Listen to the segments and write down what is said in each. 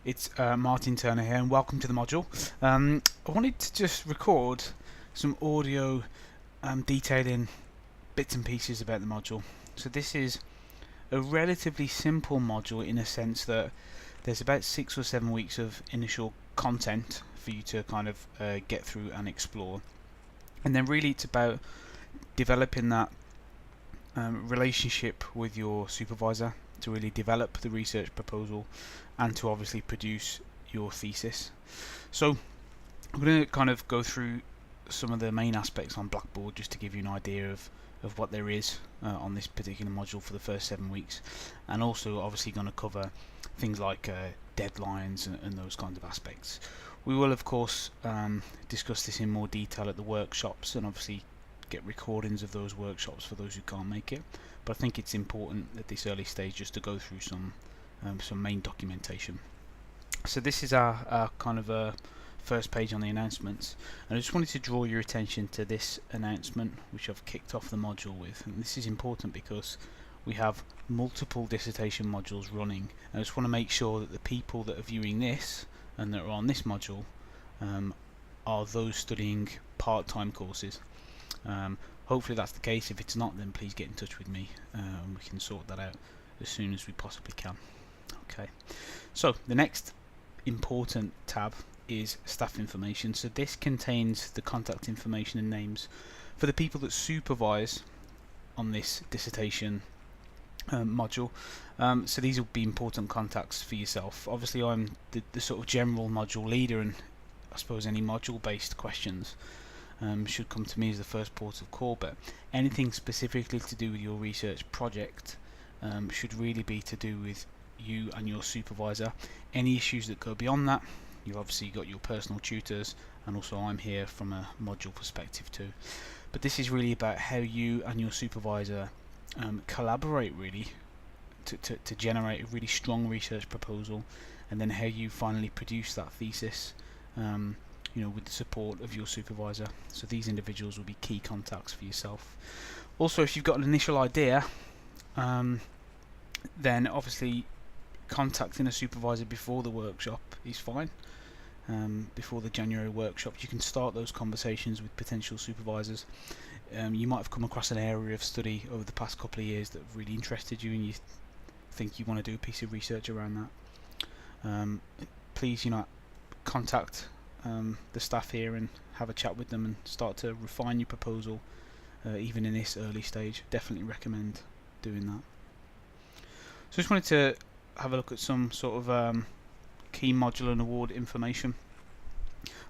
It's Martin Turner here, and welcome to the module. I wanted to just record some audio detailing bits and pieces about the module. So this is a relatively simple module in a sense that there's about 6 or 7 weeks of initial content for you to kind of get through and explore, and then really it's about developing that relationship with your supervisor to really develop the research proposal and to obviously produce your thesis. So I'm going to kind of go through some of the main aspects on Blackboard just to give you an idea of what there is on this particular module for the first 7 weeks, and also obviously going to cover things like deadlines and those kinds of aspects. We will of course discuss this in more detail at the workshops, and obviously get recordings of those workshops for those who can't make it, but I think it's important at this early stage just to go through some main documentation. So this is our kind of first page on the announcements, and I just wanted to draw your attention to this announcement which I've kicked off the module with, and this is important because we have multiple dissertation modules running, and I just want to make sure that the people that are viewing this and that are on this module are those studying part-time courses. Hopefully that's the case. If it's not, then please get in touch with me and we can sort that out as soon as we possibly can. Okay, so the next important tab is staff information. So this contains the contact information and names for the people that supervise on this dissertation module. So these will be important contacts for yourself. Obviously I'm the sort of general module leader, and I suppose any module based questions should come to me as the first port of call, but anything specifically to do with your research project should really be to do with you and your supervisor. Any issues that go beyond that, you've obviously got your personal tutors, and also I'm here from a module perspective too. But this is really about how you and your supervisor collaborate really to generate a really strong research proposal, and then how you finally produce that thesis with the support of your supervisor. So these individuals will be key contacts for yourself. Also, if you've got an initial idea, then obviously contacting a supervisor before the workshop is fine. Before the January workshop, you can start those conversations with potential supervisors. You might have come across an area of study over the past couple of years that really interested you, and you think you want to do a piece of research around that. Please, contact the staff here and have a chat with them and start to refine your proposal, even in this early stage. Definitely recommend doing that. So just wanted to have a look at some sort of key module and award information.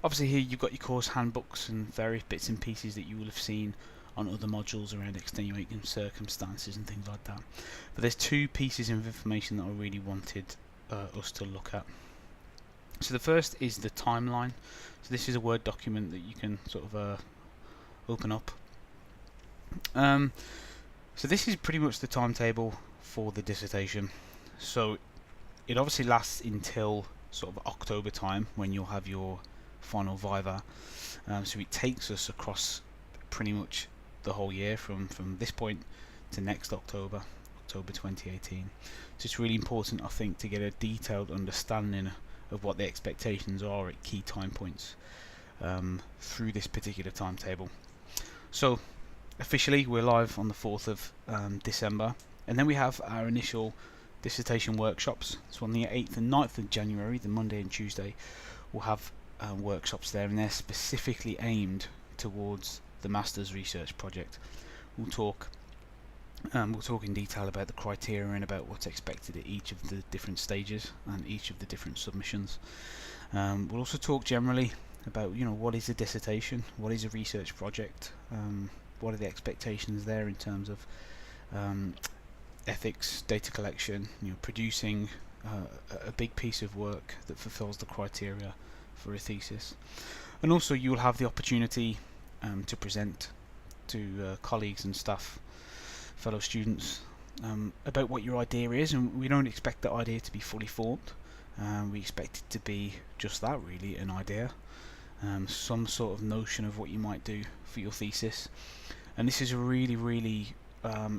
Obviously here you've got your course handbooks and various bits and pieces that you will have seen on other modules around extenuating circumstances and things like that. But there's two pieces of information that I really wanted us to look at. So the first is the timeline. So this is a Word document that you can sort of open up. So this is pretty much the timetable for the dissertation. So it obviously lasts until sort of October time, when you'll have your final viva. So it takes us across pretty much the whole year from this point to next October 2018. So it's really important, I think, to get a detailed understanding of what the expectations are at key time points through this particular timetable. So officially we're live on the 4th of December, and then we have our initial dissertation workshops. So on the 8th and 9th of January, the Monday and Tuesday, we'll have workshops there, and they're specifically aimed towards the master's research project. We'll talk in detail about the criteria and about what's expected at each of the different stages and each of the different submissions. We'll also talk generally about what is a dissertation, what is a research project, what are the expectations there in terms of ethics, data collection, producing a big piece of work that fulfills the criteria for a thesis. And also you will have the opportunity to present to colleagues and staff, fellow students, about what your idea is, and we don't expect that idea to be fully formed. We expect it to be just that, really, an idea, some sort of notion of what you might do for your thesis. And this is a really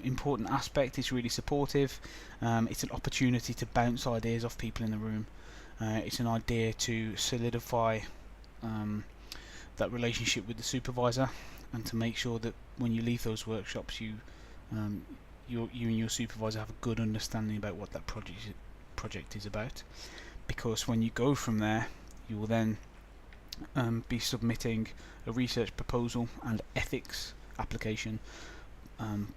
important aspect. It's really supportive. It's an opportunity to bounce ideas off people in the room, It's an idea to solidify that relationship with the supervisor, and to make sure that when you leave those workshops, you and your supervisor have a good understanding about what that project is about. Because when you go from there, you will then be submitting a research proposal and ethics application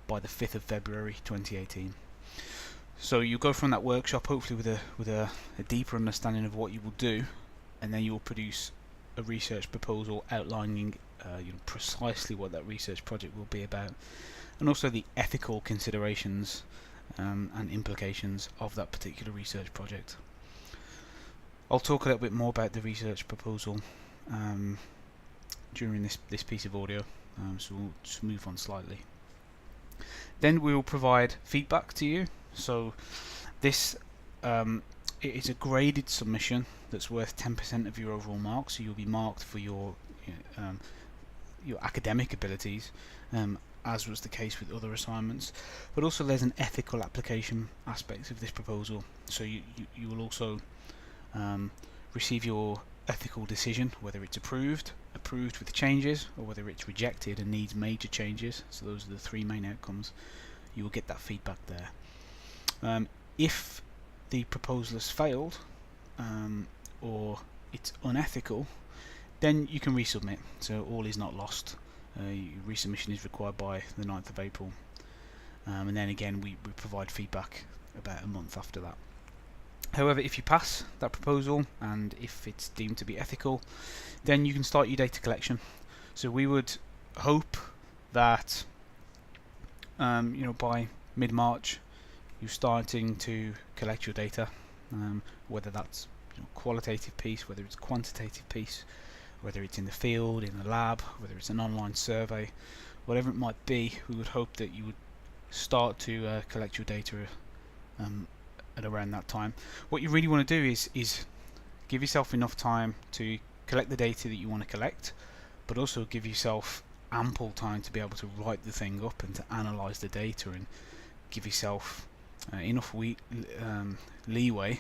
by the 5th of February 2018. So you go from that workshop hopefully with a deeper understanding of what you will do, and then you will produce a research proposal outlining precisely what that research project will be about, and also the ethical considerations and implications of that particular research project. I'll talk a little bit more about the research proposal during this piece of audio, so we'll just move on slightly. Then we will provide feedback to you. So this it is a graded submission that's worth 10% of your overall marks. So you'll be marked for your academic abilities, as was the case with other assignments. But also there's an ethical application aspect of this proposal. So you will also receive your ethical decision, whether it's approved with changes, or whether it's rejected and needs major changes. So those are the three main outcomes. You will get that feedback there. If the proposal has failed, or it's unethical, then you can resubmit. So all is not lost. Resubmission is required by the 9th of April. And then again we provide feedback about a month after that. However, if you pass that proposal and if it's deemed to be ethical, then you can start your data collection. So we would hope that by mid-March you're starting to collect your data, whether that's qualitative piece, whether it's quantitative piece, whether it's in the field, in the lab, whether it's an online survey, whatever it might be. We would hope that you would start to collect your data at around that time. What you really want to do is give yourself enough time to collect the data that you want to collect, but also give yourself ample time to be able to write the thing up and to analyse the data, and give yourself enough leeway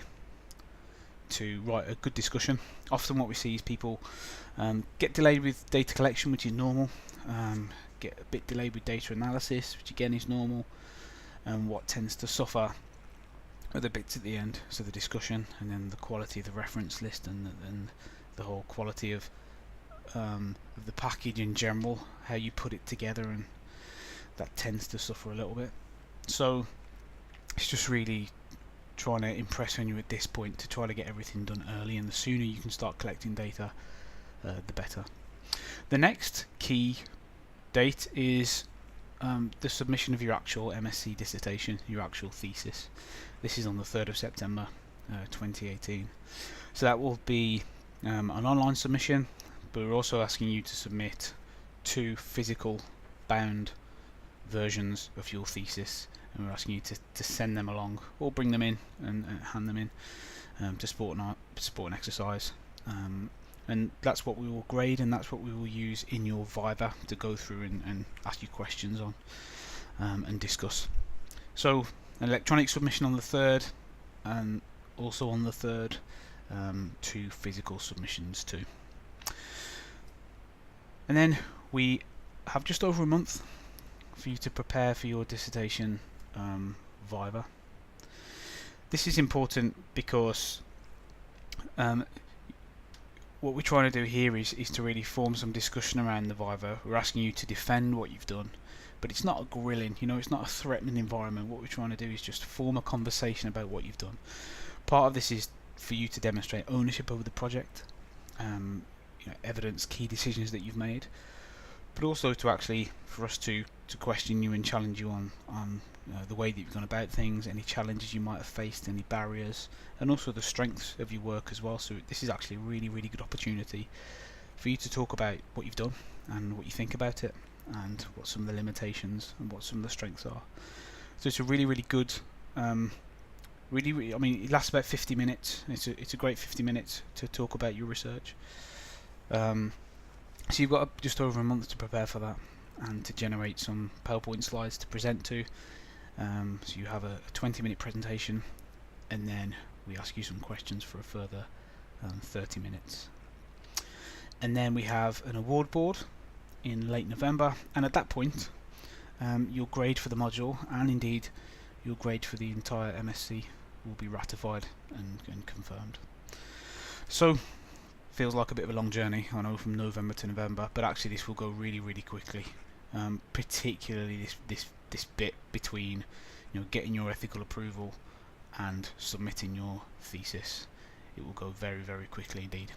to write a good discussion. Often what we see is people get delayed with data collection, which is normal, get a bit delayed with data analysis, which again is normal, and what tends to suffer are the bits at the end, so the discussion, and then the quality of the reference list, and the whole quality of the package in general, how you put it together, and that tends to suffer a little bit. So it's just really trying to impress on you at this point to try to get everything done early, and the sooner you can start collecting data, the better. The next key date is the submission of your actual MSc dissertation, your actual thesis. This is on the 3rd of September 2018. So that will be an online submission, but we're also asking you to submit 2 physical bound versions of your thesis, and we're asking you to send them along or bring them in and hand them in to support an exercise. And that's what we will grade, and that's what we will use in your Viva to go through and ask you questions on and discuss. So an electronic submission on the 3rd, and also on the 3rd 2 physical submissions too. And then we have just over a month for you to prepare for your dissertation Viva. This is important because what we're trying to do here is to really form some discussion around the Viva. We're asking you to defend what you've done, but it's not a grilling, it's not a threatening environment. What we're trying to do is just form a conversation about what you've done. Part of this is for you to demonstrate ownership over the project, evidence key decisions that you've made, but also to actually for us to question you and challenge you on the way that you've gone about things, any challenges you might have faced, any barriers, and also the strengths of your work as well. So this is actually a really, really good opportunity for you to talk about what you've done and what you think about it, and what some of the limitations and what some of the strengths are. So it's a really, really good it lasts about 50 minutes. It's a great 50 minutes to talk about your research. So you've got just over a month to prepare for that, and to generate some PowerPoint slides to present to. So you have a 20-minute presentation, and then we ask you some questions for a further 30 minutes. And then we have an award board in late November, and at that point your grade for the module, and indeed your grade for the entire MSc, will be ratified and confirmed. So feels like a bit of a long journey, I know, from November to November, but actually this will go really quickly, particularly this bit between getting your ethical approval and submitting your thesis. It will go very quickly indeed.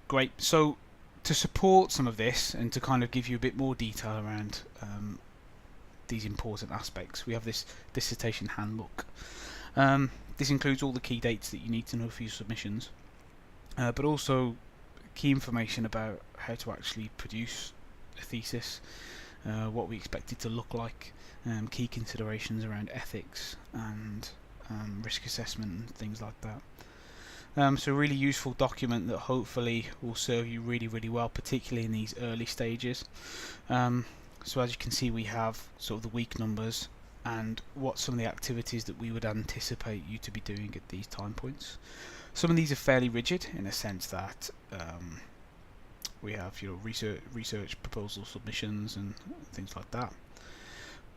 Great. So to support some of this and to kind of give you a bit more detail around these important aspects, we have this dissertation handbook. This includes all the key dates that you need to know for your submissions, but also key information about how to actually produce a thesis, what we expect it to look like, key considerations around ethics and risk assessment and things like that. So a really useful document that hopefully will serve you really well, particularly in these early stages. So as you can see, we have sort of the week numbers and what some of the activities that we would anticipate you to be doing at these time points. Some of these are fairly rigid in a sense that we have research proposal submissions and things like that,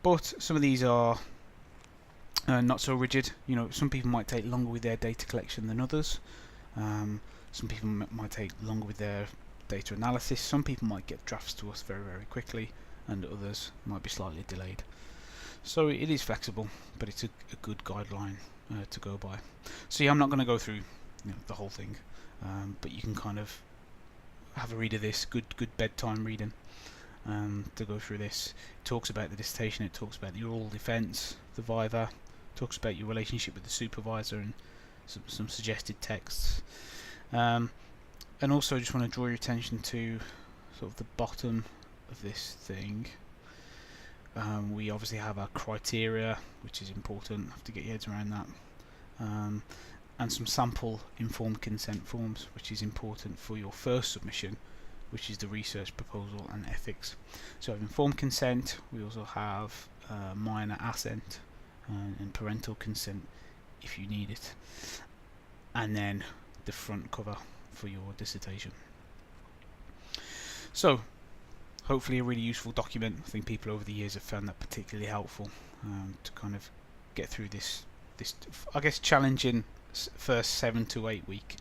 but some of these are not so rigid. Some people might take longer with their data collection than others. Some people might take longer with their data analysis. Some people might get drafts to us very quickly, and others might be slightly delayed. So it is flexible, but it's a good guideline to go by. So yeah, I'm not going to go through the whole thing, but you can kind of have a read of this. Good bedtime reading to go through this. It talks about the dissertation, it talks about the oral defence, the viva, talks about your relationship with the supervisor, and some suggested texts. And also just want to draw your attention to sort of the bottom of this thing. We obviously have our criteria, which is important, have to get your heads around that, and some sample informed consent forms, which is important for your first submission, which is the research proposal and ethics. So informed consent, we also have minor assent and parental consent if you need it, and then the front cover for your dissertation. So hopefully a really useful document. I think people over the years have found that particularly helpful to kind of get through this I guess challenging first 7 to 8 week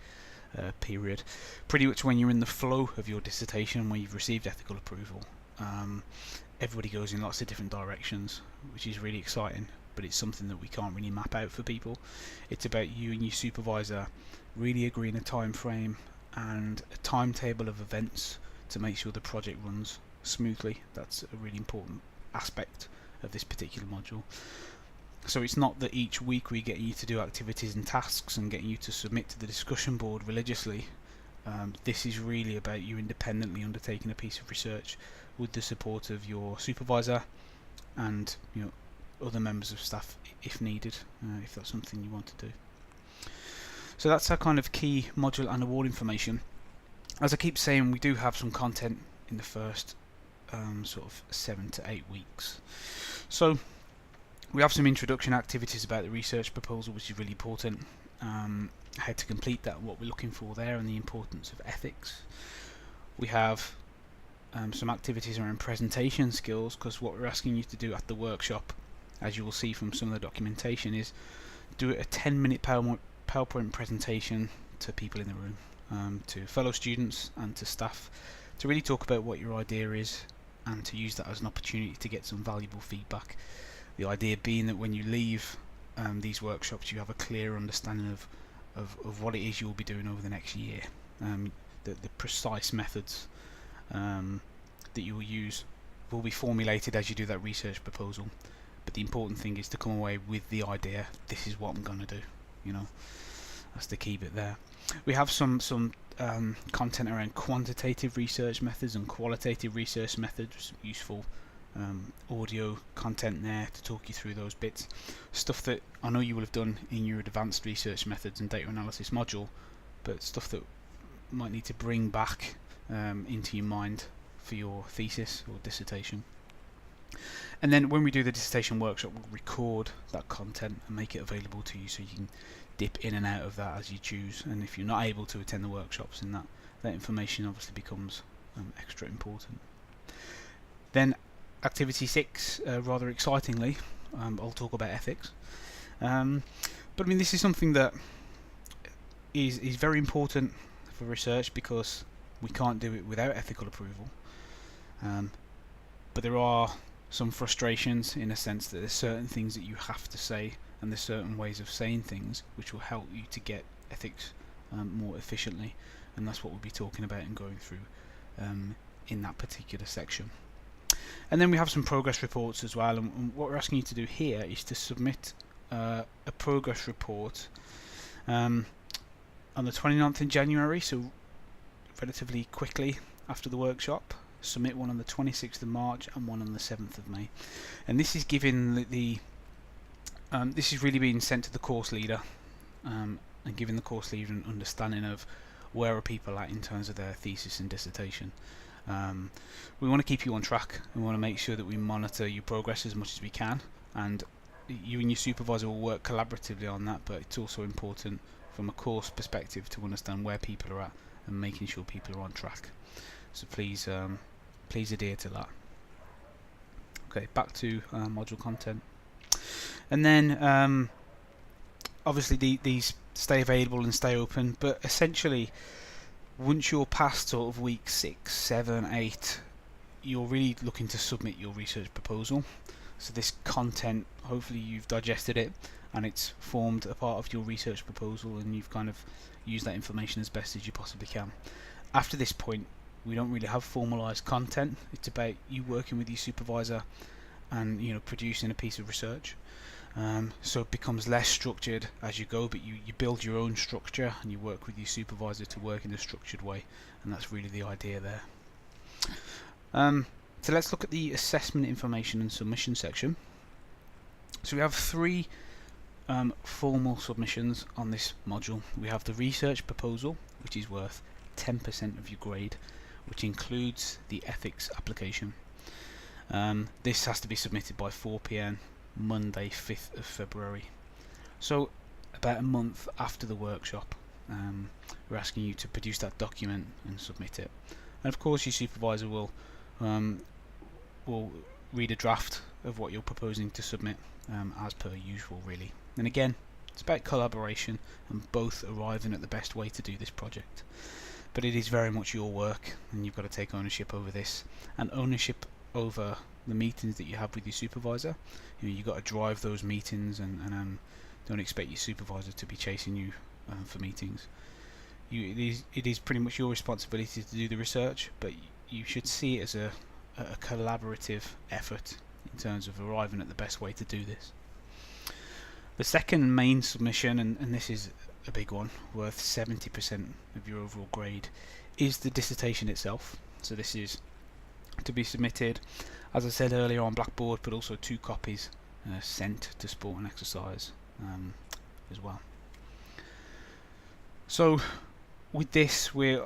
period. Pretty much when you're in the flow of your dissertation, when you've received ethical approval, everybody goes in lots of different directions, which is really exciting, but it's something that we can't really map out for people. It's about you and your supervisor really agreeing a time frame and a timetable of events to make sure the project runs smoothly. That's a really important aspect of this particular module. So it's not that each week we get you to do activities and tasks and getting you to submit to the discussion board religiously. This is really about you independently undertaking a piece of research with the support of your supervisor and other members of staff if needed, if that's something you want to do. So that's our kind of key module and award information. As I keep saying, we do have some content in the first sort of 7 to 8 weeks. So we have some introduction activities about the research proposal, which is really important, how to complete that, what we're looking for there, and the importance of ethics. We have some activities around presentation skills, because what we're asking you to do at the workshop, as you will see from some of the documentation, is do a 10-minute PowerPoint presentation to people in the room, to fellow students and to staff, to really talk about what your idea is and to use that as an opportunity to get some valuable feedback. The idea being that when you leave these workshops, you have a clear understanding of what it is you will be doing over the next year. The precise methods that you will use will be formulated as you do that research proposal, but the important thing is to come away with the idea, this is what I'm going to do. That's the key bit there. We have some content around quantitative research methods and qualitative research methods, useful audio content there to talk you through those bits. Stuff that I know you will have done in your advanced research methods and data analysis module, but stuff that might need to bring back into your mind for your thesis or dissertation. And then when we do the dissertation workshop, we'll record that content and make it available to you, so you can dip in and out of that as you choose. And if you're not able to attend the workshops, then that information obviously becomes extra important. Then activity 6, rather excitingly, I'll talk about ethics. But I mean, this is something that is very important for research, because we can't do it without ethical approval. But there are some frustrations, in a sense that there's certain things that you have to say, and there's certain ways of saying things which will help you to get ethics more efficiently, and that's what we'll be talking about and going through in that particular section. And then we have some progress reports as well, and what we're asking you to do here is to submit a progress report on the 29th of January, so relatively quickly after the workshop. Submit one on the 26th of March and one on the 7th of May. And this is giving this is really being sent to the course leader, and giving the course leader an understanding of where are people at in terms of their thesis and dissertation. We want to keep you on track, and we want to make sure that we monitor your progress as much as we can, and you and your supervisor will work collaboratively on that, but it's also important from a course perspective to understand where people are at and making sure people are on track. So please adhere to that. Okay, back to module content. And then obviously these stay available and stay open, but essentially once you're past sort of week 6, 7, 8, you're really looking to submit your research proposal. So this content, hopefully you've digested it and it's formed a part of your research proposal, and you've kind of used that information as best as you possibly can. After this point, we don't really have formalised content. It's about you working with your supervisor and producing a piece of research. So it becomes less structured as you go, but you build your own structure and you work with your supervisor to work in a structured way, and that's really the idea there. So let's look at the assessment information and submission section. So we have 3 formal submissions on this module. We have the research proposal, which is worth 10% of your grade, which includes the ethics application. This has to be submitted by 4 PM Monday 5th of February. So about a month after the workshop, we're asking you to produce that document and submit it. And of course your supervisor will read a draft of what you're proposing to submit, as per usual really. And again, it's about collaboration and both arriving at the best way to do this project. But it is very much your work, and you've got to take ownership over this, and ownership over the meetings that you have with your supervisor. You've got to drive those meetings, and don't expect your supervisor to be chasing you for meetings. It is pretty much your responsibility to do the research, but you should see it as a collaborative effort in terms of arriving at the best way to do this. The second main submission, and this is a big one, worth 70% of your overall grade, is the dissertation itself. So this is to be submitted, as I said earlier, on Blackboard, but also 2 copies sent to Sport and Exercise as well. So with this, we're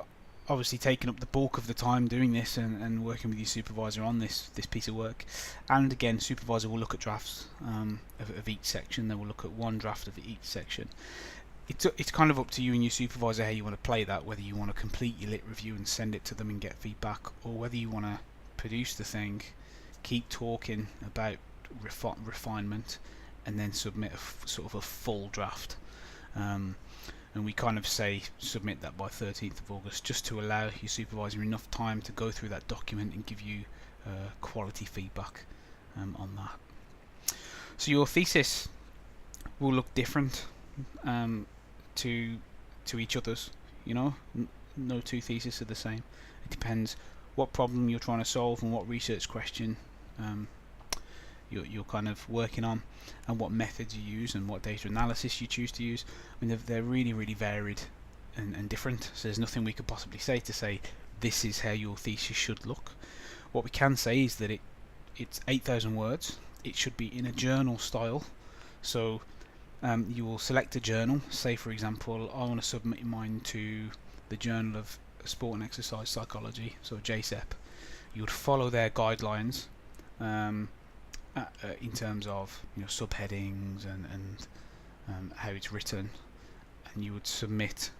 obviously taking up the bulk of the time doing this and working with your supervisor on this piece of work. And again, supervisor will look at drafts of each section. They will look at 1 draft of each section. It's kind of up to you and your supervisor how you want to play that, whether you want to complete your lit review and send it to them and get feedback, or whether you want to produce the thing, keep talking about refinement, and then submit sort of a full draft. And we kind of say submit that by 13th of August, just to allow your supervisor enough time to go through that document and give you quality feedback on that. So your thesis will look different to each other's. No 2 theses are the same. It depends what problem you're trying to solve and what research question you're kind of working on, and what methods you use and what data analysis you choose to use. I mean, they're really, really varied and different, so there's nothing we could possibly say this is how your thesis should look. What we can say is that it's 8,000 words. It should be in a journal style. So you will select a journal. Say for example, I want to submit mine to the Journal of Sport and Exercise Psychology, so JSEP. You would follow their guidelines, in terms of subheadings and how it's written, and you would submit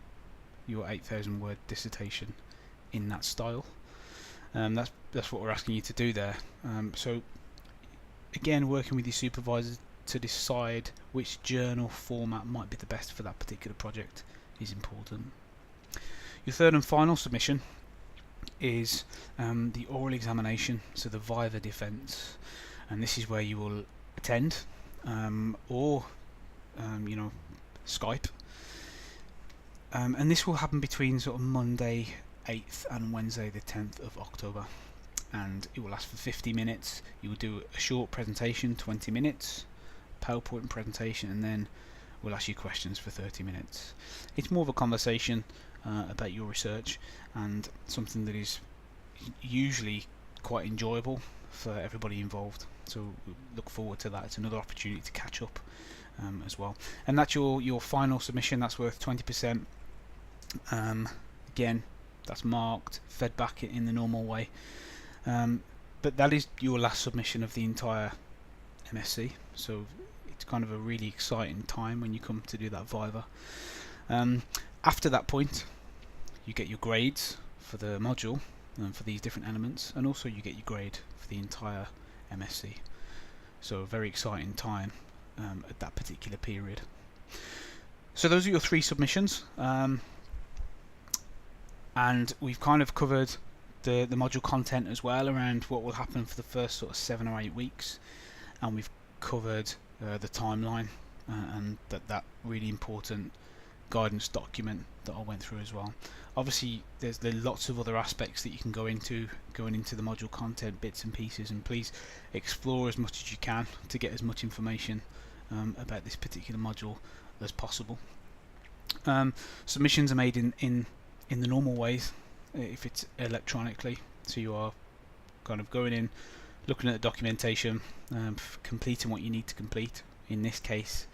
your 8,000 word dissertation in that style. That's what we're asking you to do there. So again, working with your supervisor to decide which journal format might be the best for that particular project is important. Your third and final submission is the oral examination, so the Viva defence, and this is where you will attend or Skype, and this will happen between sort of Monday 8th and Wednesday the 10th of October, and it will last for 50 minutes. You will do a short presentation, 20 minutes, PowerPoint presentation, and then we'll ask you questions for 30 minutes. It's more of a conversation about your research, and something that is usually quite enjoyable for everybody involved, so look forward to that. It's another opportunity to catch up as well. And that's your final submission. That's worth 20%. Again, that's marked, fed back in the normal way, but that is your last submission of the entire MSc, so it's kind of a really exciting time when you come to do that Viva. After that point, you get your grades for the module for these different elements, and also you get your grade for the entire MSc, so a very exciting time at that particular period. So those are your 3 submissions, and we've kind of covered the module content as well, around what will happen for the first sort of 7 or 8 weeks, and we've covered the timeline and that really important guidance document that I went through as well. Obviously there's lots of other aspects that you can go into going into the module content, bits and pieces, and please explore as much as you can to get as much information about this particular module as possible. Submissions are made in the normal ways if it's electronically, so you are kind of going in, looking at the documentation, completing what you need to complete. In this case,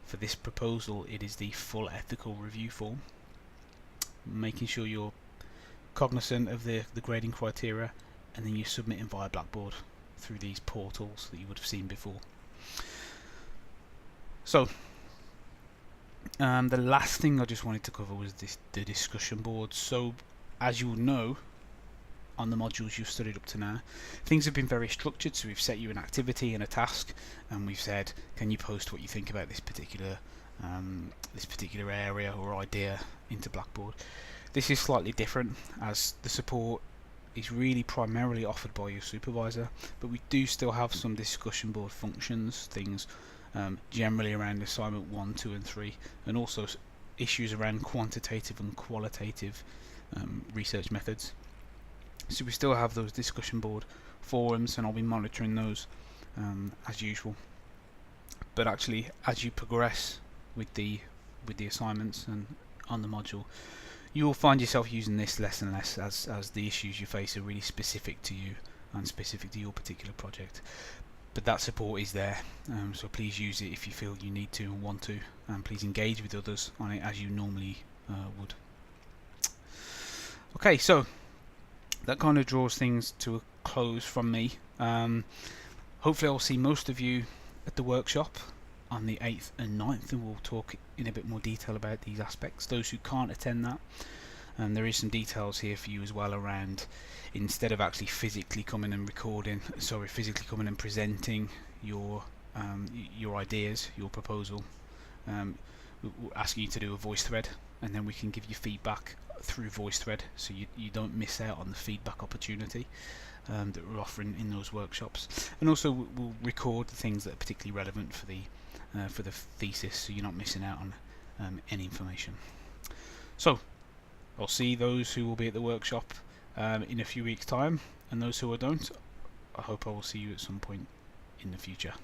for this proposal, it is the full ethical review form, making sure you're cognizant of the grading criteria, and then you submit them via Blackboard through these portals that you would have seen before. So the last thing I just wanted to cover was the discussion board. So as you will know, on the modules you've studied up to now, things have been very structured. So we've set you an activity and a task, and we've said, can you post what you think about this particular area or idea into Blackboard. This is slightly different, as the support is really primarily offered by your supervisor, but we do still have some discussion board functions, things generally around assignment 1, 2 and 3, and also issues around quantitative and qualitative research methods. So we still have those discussion board forums, and I'll be monitoring those as usual. But actually, as you progress with the assignments and on the module, you will find yourself using this less and less, as the issues you face are really specific to you and specific to your particular project. But that support is there, so please use it if you feel you need to and want to, and please engage with others on it as you normally would. Okay, so that kind of draws things to a close from me. Hopefully I'll see most of you at the workshop on the 8th and 9th, and we'll talk in a bit more detail about these aspects. Those who can't attend that, there is some details here for you as well around, instead of actually physically coming and physically coming and presenting your ideas, your proposal, we're asking you to do a voice thread, and then we can give you feedback through voice thread, so you don't miss out on the feedback opportunity that we're offering in those workshops. And also we'll record the things that are particularly relevant for the thesis, so you're not missing out on any information. So I'll see those who will be at the workshop in a few weeks' time, and those who don't, I hope I will see you at some point in the future.